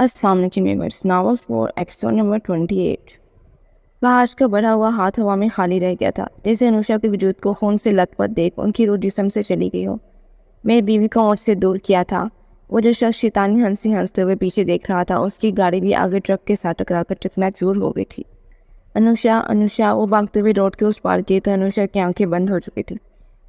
अस्सलाम वालेकुम viewers, novel for episode number 28। आकाश का बढ़ा हुआ हाथ हवा में खाली रह गया था, जैसे अनुषा के वजूद को खून से लथपथ देख उनकी रूह जिस्म से चली गई हो। मेरी बीवी को ओट से दूर किया था। वो जो शख्स शैतानी हंसते हुए पीछे देख रहा था, उसकी गाड़ी भी आगे ट्रक के साथ टकरा कर चकनाचूर हो गई थी। अनुषा अनुषा वो भागते हुए रोड के उस पार गई तो अनुषा की आंखें बंद हो चुकी थी।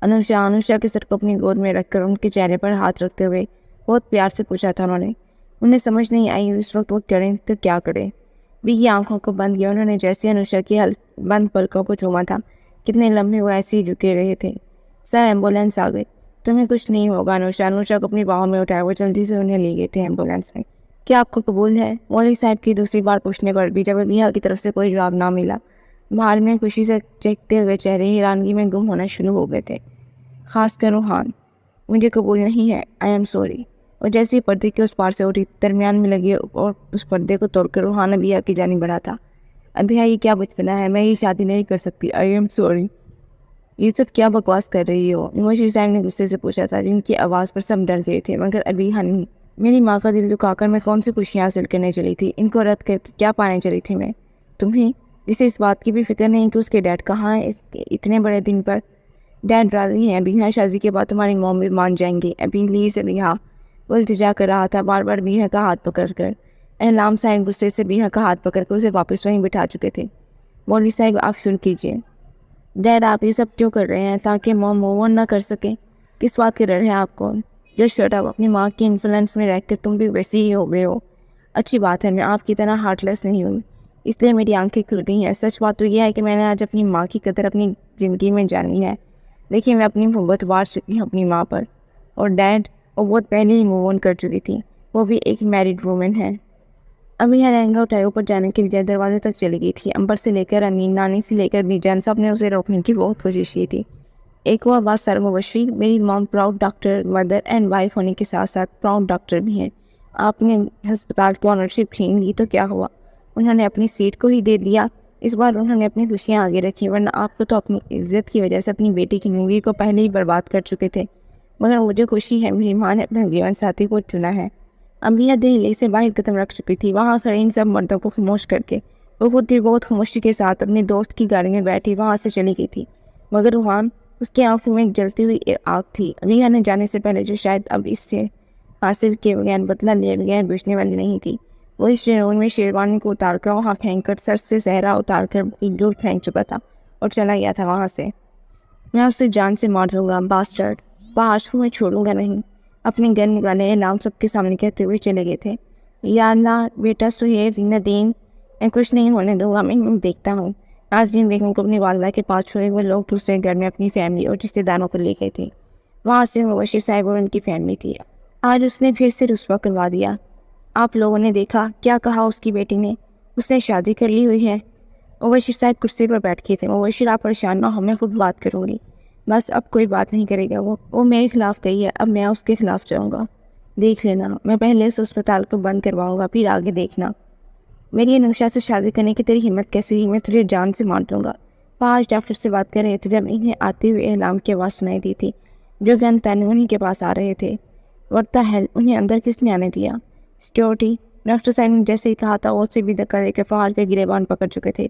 अनुषा के सर को अपनी गोद में रखकर उनके चेहरे पर हाथ रखते हुए बहुत प्यार से पूछा था उन्होंने। उन्हें समझ नहीं आई उस वक्त वो करें तो क्या करें। भी की आंखों को बंद किया उन्होंने, जैसे अनुषा की बंद पलकों को चूमा था। कितने लम्हे वो ऐसे ही झुके रहे थे। सर एम्बुलेंस आ गई। तुम्हें कुछ नहीं होगा अनुषा को अपनी बाहों में उठाया। वो जल्दी से उन्हें ले गए थे एम्बुलेंस में। क्या आपको कबूल है? मौलवी साहब की दूसरी बार पूछने पर भी जब अबिया की तरफ से कोई जवाब ना मिला, बाहर में खुशी से चेखते हुए चेहरे हैरानगी में गुम होना शुरू हो गए थे। खास कर रूहान, मुझे कबूल नहीं है, आई एम सॉरी। और जैसे ही पर्दे के उस पार से उठी, दरमियान में लगी और उस पर्दे को तोड़कर रूहान अबिया की जानी बढ़ा था। अबिया, ये क्या बचपना है, मैं ये शादी नहीं कर सकती, आई एम सॉरी। ये सब क्या बकवास कर रही हो? मुबशिर साहब ने गुस्से से पूछा था, जिनकी आवाज़ पर सब डर गए थे, मगर अबिया नहीं। मेरी माँ का दिल दुखाकर मैं कौन सी खुशियाँ हासिल करने चली थी, इनको रद्द करके क्या पाने चली थी मैं? तुम्हें, जिसे इस बात की भी फिक्र नहीं कि उसके डैड कहाँ हैं इतने बड़े दिन पर। डैड राजी हैं, अभी शादी के बाद तुम्हारी मॉम भी मान जाएंगी। अभी प्लीज़ अबिया, वो इल्तिजा कर रहा था बार बार बीहा का हाथ पकड़कर। एहलाम साहब गुस्से से बीहा का हाथ पकड़कर उसे वापस वहीं बिठा चुके थे। मौलवी साहब, आप शुरू कीजिए। डैड, आप ये सब क्यों कर रहे हैं? ताकि मॉम मूव ऑन ना कर सके? किस बात के डर है आपको? Just shut up. अपनी माँ की इन्फ्लुएंस में रहकर तुम भी वैसे ही हो गए हो। अच्छी बात है, मैं आपकी तरह हार्टलेस नहीं हुई, इसलिए मेरी आंखें खुल गई हैं। सच बात तो यह है कि मैंने आज अपनी माँ की कदर अपनी ज़िंदगी में जानी है। देखिए, मैं अपनी मोहब्बत वार चुकी हूँ अपनी माँ पर। और डैड, वो बहुत पहले ही मूव ऑन कर चुकी थी, वो भी एक मैरिड वूमेन है। अभी यह लहंगा उठाए ऊपर जाने के बजाय दरवाजे तक चली गई थी। अंबर से लेकर अमीन, नानी से लेकर बीजान, सब ने उसे रोकने की बहुत कोशिश की थी। एक और बात सर मुबश्शिर, मेरी mom proud doctor, mother and wife होने के साथ साथ प्राउड डॉक्टर भी हैं। आपने हस्पताल की ऑनरशिप छीन ली तो क्या हुआ? उन्होंने अपनी सीट को ही दे दिया। इस बार उन्होंने अपनी खुशियाँ आगे रखी, वरना आपको तो अपनी इज्जत की वजह से अपनी बेटी की जिंदगी को पहले ही बर्बाद कर चुके थे। मगर मुझे खुशी है मेरी माँ ने अपने जीवन साथी को चुना है। अम्बिया दिल्ली से बाहर कदम रख चुकी थी, वहाँ खड़े इन सब मर्दों को खामोश करके वो खुद भी बहुत खामोशी के साथ अपने दोस्त की गाड़ी में बैठी वहाँ से चली गई थी। मगर रूहान, उसकी आंखों में एक जलती हुई एक आग थी। अम्बिया ने जाने से पहले जो शायद अब इससे हासिल किए बगैर, बदला लिए बगैर बुझने वाली नहीं थी। वो इस शेरवानी में शेरवानी को उतार कर वहाँ फेंक कर, सर से सहरा उतार कर एक दूर फेंक चुका था और चला गया था वहाँ से। मैं उसे जान से मार दूंगा बास्टर्ड, बाश को मैं छोड़ूंगा नहीं। अपनी गन निकाले एलाम सबके सामने कहते हुए चले गए थे। या अल्लाह, बेटा सुहेब, नदीम, मैं कुछ नहीं होने दूंगा। मैं देखता हूँ। नाज़रीन बेगम को अपनी वालदा के पास छोड़े हुए लोग दूसरे घर में अपनी फैमिली और रिश्तेदारों को ले गए थे। वहाँ से मुबशिर साहब और उनकी फैमिली थी। आज उसने फिर से रुस्वा करवा दिया। आप लोगों ने देखा क्या कहा उसकी बेटी ने? उसने शादी कर ली हुई है। मुबशिर साहब कुर्सी पर बैठ गए थे। मुबशिर, आप परेशान ना हो, मैं खुद बात करूँगी। बस अब कोई बात नहीं करेगा। वो मेरे खिलाफ गई है, अब मैं उसके खिलाफ जाऊँगा। देख लेना, मैं पहले इस अस्पताल को बंद करवाऊँगा, फिर आगे देखना। मेरी अनुषा से शादी करने की तेरी हिम्मत कैसे हुई? मैं तुझे जान से मार दूँगा। पाँच डॉक्टर से बात कर रहे थे जब इन्हें आते हुए एलाम की आवाज़ सुनाई दी थी। जो जन तन उन्हीं के पास आ रहे थे। व्हाट द हेल, उन्हें अंदर किसने आने दिया? सिक्योरिटी। डॉक्टर साहब ने जैसे ही कहा था उसे भी धक्का देकर फहाद के गिरेबान पकड़ चुके थे।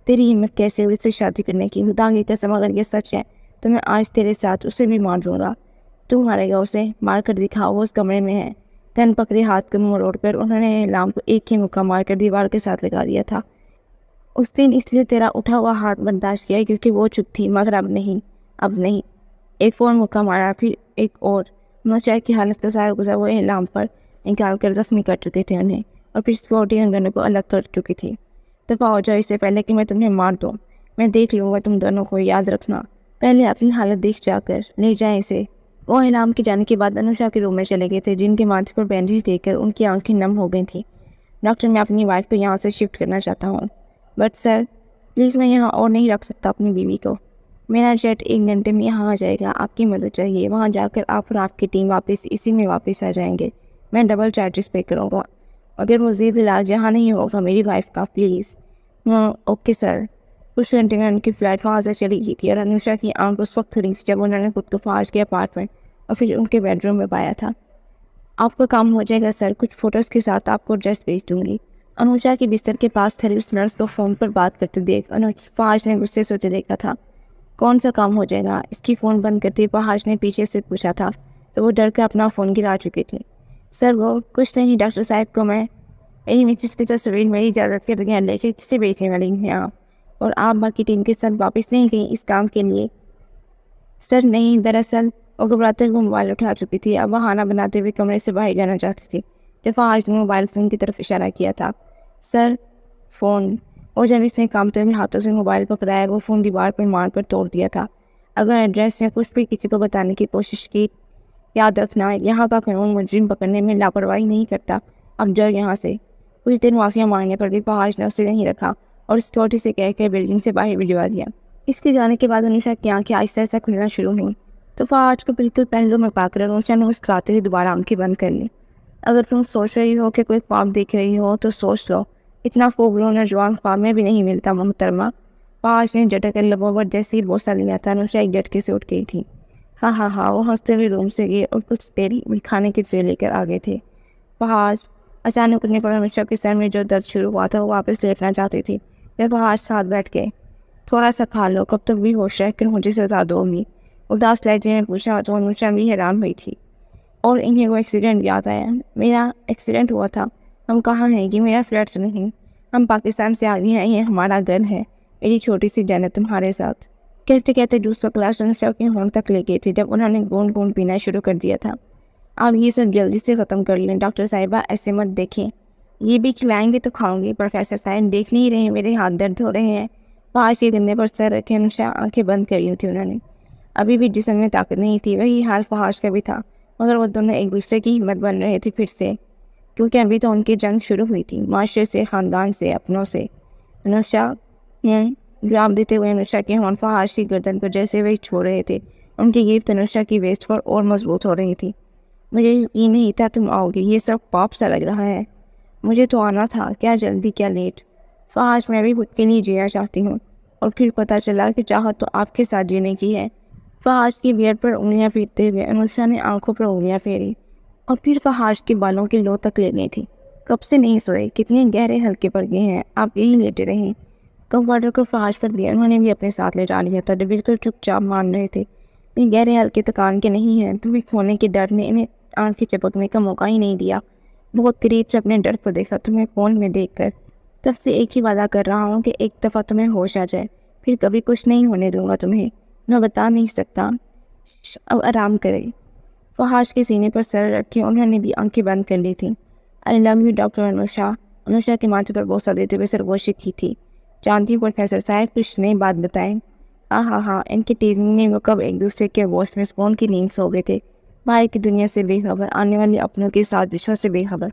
तेरी हिम्मत कैसे हुई इससे शादी करने की? खुदा की कसम, अगर ये सच है तो मैं आज तेरे साथ उसे भी मार दूंगा। तू मारेगा उसे? मार कर दिखाओ, वो उस कमरे में है। तन पकड़े हाथ को मोड़ कर उन्होंने एलाम को एक ही मुक्का मार कर दीवार के साथ लगा दिया था। उस दिन इसलिए तेरा उठा हुआ हाथ बर्दाश्त किया क्योंकि वो चुप थी, मगर अब नहीं, अब नहीं। एक और मुक्का मारा, फिर एक और। नौशाद की हालत का सारा गुजर वो एलाम पर निकाल कर जख्मी कर चुके थे उन्हें, और फिर सिक्योरिटी उन दोनों को अलग कर चुकी थी। दफा हो जाए इससे पहले कि मैं तुम्हें मार दूँ। मैं देख लूँगा तुम दोनों को, याद रखना। पहले अपनी हालत देख जाकर ले जाएं इसे। वो इनाम के जाने के बाद अनुषा के रूम में चले गए थे, जिनके माथे पर बैंडेज देखकर उनकी आंखें नम हो गई थी। डॉक्टर, मैं अपनी वाइफ को यहाँ से शिफ्ट करना चाहता हूँ, बट सर प्लीज़, मैं यहाँ और नहीं रख सकता अपनी बीवी को। मेरा जेट 1 घंटे में यहाँ आ जाएगा, आपकी मदद चाहिए। वहाँ जाकर आप और आपकी टीम वापस इसी में वापस आ जाएंगे। मैं डबल चार्जेस पे करूँगा। अगर मज़ीद इलाज यहाँ नहीं होगा मेरी वाइफ का, प्लीज़। Okay sir. कुछ घंटे में उनकी फ़्लाइट वहाँ से चली गई थी और अनुषा की आंख उस वक्त खुली जब उन्होंने खुद को फहाज के अपार्टमेंट और फिर उनके बेडरूम में पाया था। آپ کا کام ہو جائے گا سر، کچھ فوٹوز کے ساتھ آپ کو ایڈریس بھیج دوں گی۔ انوشا کے بستر کے پاس کھڑی اس نرس کو فون پر بات کرتے دیکھ فہاش نے غصے سے اسے دیکھا تھا۔ کون سا کام ہو جائے گا؟ اس کی فون بند کرتی فہاش نے پیچھے سے پوچھا تھا تو وہ ڈر کے اپنا فون گرا چکی تھی۔ سر وہ کچھ نہیں ڈاکٹر صاحب کو میری مسز کی تصویر میری اجازت کے بغیر لے کے کسے بھیجنے والی ہیں آپ، اور آپ باقی ٹیم کے ساتھ واپس نہیں گئی اس کام کے لیے؟ سر نہیں، دراصل وہ گھبراتے ہوئے موبائل اٹھا چکی تھی، اب بہانہ بناتے ہوئے کمرے سے باہر جانا چاہتی تھی کہ فہاش نے موبائل فون کی طرف اشارہ کیا تھا۔ سر فون، اور جب اس نے کامتے ہوئے ہاتھوں سے موبائل پکڑایا وہ فون دیوار پر مار کر توڑ دیا تھا۔ اگر ایڈریس نے کچھ بھی کسی کو بتانے کی کوشش کی، یاد رکھنا یہاں کا قانون مجرم پکڑنے میں لاپرواہی نہیں کرتا، اب جاؤ یہاں سے۔ کچھ دن معافیاں مانگنے پر بھی فہاش نے اسے نہیں رکھا اور سیکورٹی سے کہہ کے بلڈنگ سے باہر بھجوا دیا۔ اس کے جانے کے بعد انوشا کی آنکھیں آہستہ آہستہ کھلنا شروع ہوئیں تو فہاش کو بالکل پہلو میں پا کر انوشا نے مسکراتے ہوئے دوبارہ آنکھیں بند کر لی۔ اگر تم سوچ رہی ہو کہ کوئی خواب دیکھ رہی ہو تو سوچ لو، اتنا خوبصورت نوجوان خواب میں بھی نہیں ملتا محترمہ۔ فہاش نے جھٹک کر لبوں پر جیسے ہی بوسہ لیا تھا انوشا ایک جھٹکے سے اٹھ گئی تھی۔ ہاں وہ ہنستے ہوئے روم سے گئے اور کچھ دیر کھانے کی ٹرے لے کر آ گئے تھے۔ فہاش اچانک اٹھنے پر انوشا کے سر میں جو درد شروع ہوا تھا وہ واپس لیٹنا چاہتی تھی، پھر فہاش ساتھ بیٹھ گئے۔ تھوڑا سا کھا لو، کب تک بھی ہوش رہ کر مجھے سزا دو گی؟ اداس لہجے میں پوچھا تو انوشا بھی حیران ہوئی تھی۔ اور انہیں وہ ایکسیڈنٹ یاد آیا۔ میرا ایکسیڈنٹ ہوا تھا، ہم کہاں ہیں؟ یہ میرا فلیٹ نہیں، ہم پاکستان سے آ گئے ہیں، یہ ہمارا گھر ہے، میری چھوٹی سی جنت تمہارے ساتھ۔ کہتے کہتے دوسرا کلاس انوشا کے ہون تک لے گئی تھی جب انہوں نے گون گون پینا شروع کر دیا تھا۔ آپ یہ سب جلدی سے ختم کر لیں ڈاکٹر صاحبہ، ایسے مت دیکھیں، یہ بھی کھلائیں گے تو کھاؤں گی۔ پروفیسر صاحب دیکھ نہیں رہے میرے ہاتھ درد ہو رہے ہیں۔ فہاش کے گندے پر سر رکھے انوشا آنکھیں بند کر لی تھی انہوں نے۔ ابھی بھی جسم میں طاقت نہیں تھی، وہی حال فہاش کا بھی تھا، مگر وہ دونوں ایک دوسرے کی ہمت بن رہے تھے پھر سے، کیونکہ ابھی تو ان کی جنگ شروع ہوئی تھی، معاشرے سے، خاندان سے، اپنوں سے۔ انوشا جواب دیتے ہوئے انوشا کے ہون فہاش کی گردن پر جیسے وہی چھوڑ رہے تھے، ان کی گرفت انوشا کی ویسٹ پر اور مضبوط ہو رہی تھی۔ مجھے یقین نہیں تھا تم آؤ گے، یہ سب خواب سا لگ رہا ہے۔ مجھے تو آنا تھا، کیا جلدی کیا لیٹ۔ فہاش میں بھی خود کے لیے جینا چاہتی ہوں، اور پھر پتہ چلا کہ چاہت تو آپ کے ساتھ جینے کی ہے۔ فہاش کی بیئر پر انگلیاں پھیرتے ہوئے انوشا نے آنکھوں پر انگلیاں پھیری اور پھر فہاش کے بالوں کی لو تک لے گئی تھی۔ کب سے نہیں سوئے؟ کتنے گہرے ہلکے پڑ گئے ہیں، آپ یہیں لیٹے رہیں۔ کمفرٹر کو فہاش پر دیا، انہوں نے بھی اپنے ساتھ لے جا لیا تھا، جو بالکل چپ چاپ مان رہے تھے۔ یہ گہرے ہلکے تکان کے نہیں ہیں، تمہیں کھونے کے ڈر نے انہیں آنکھیں چپکنے کا موقع ہی نہیں دیا۔ بہت قریب سے اپنے ڈر کو دیکھا تمہیں فون میں دیکھ کر۔ تب سے ایک ہی وعدہ کر رہا ہوں کہ ایک دفعہ تمہیں ہوش آ جائے، پھر کبھی کچھ نہیں ہونے دوں گا تمہیں، میں بتا نہیں سکتا۔ اب آرام کرے۔ فہاش کے سینے پر سر رکھے انہوں نے بھی آنکھیں بند کر لی تھیں۔ I love you doctor Anusha, Anusha کے ماتھے پر بوسہ دیتے ہوئے سرگوشی کی تھی۔ جانتی ہوں پروفیسر صاحب کچھ نئی بات بتائیں۔ ہاں ان کی ٹیزنگ میں وہ کب ایک دوسرے کے واش میں سپون کی نیند سو گئے تھے، باہر کی دنیا سے بے خبر، آنے والی اپنوں کی سازشوں سے بے خبر۔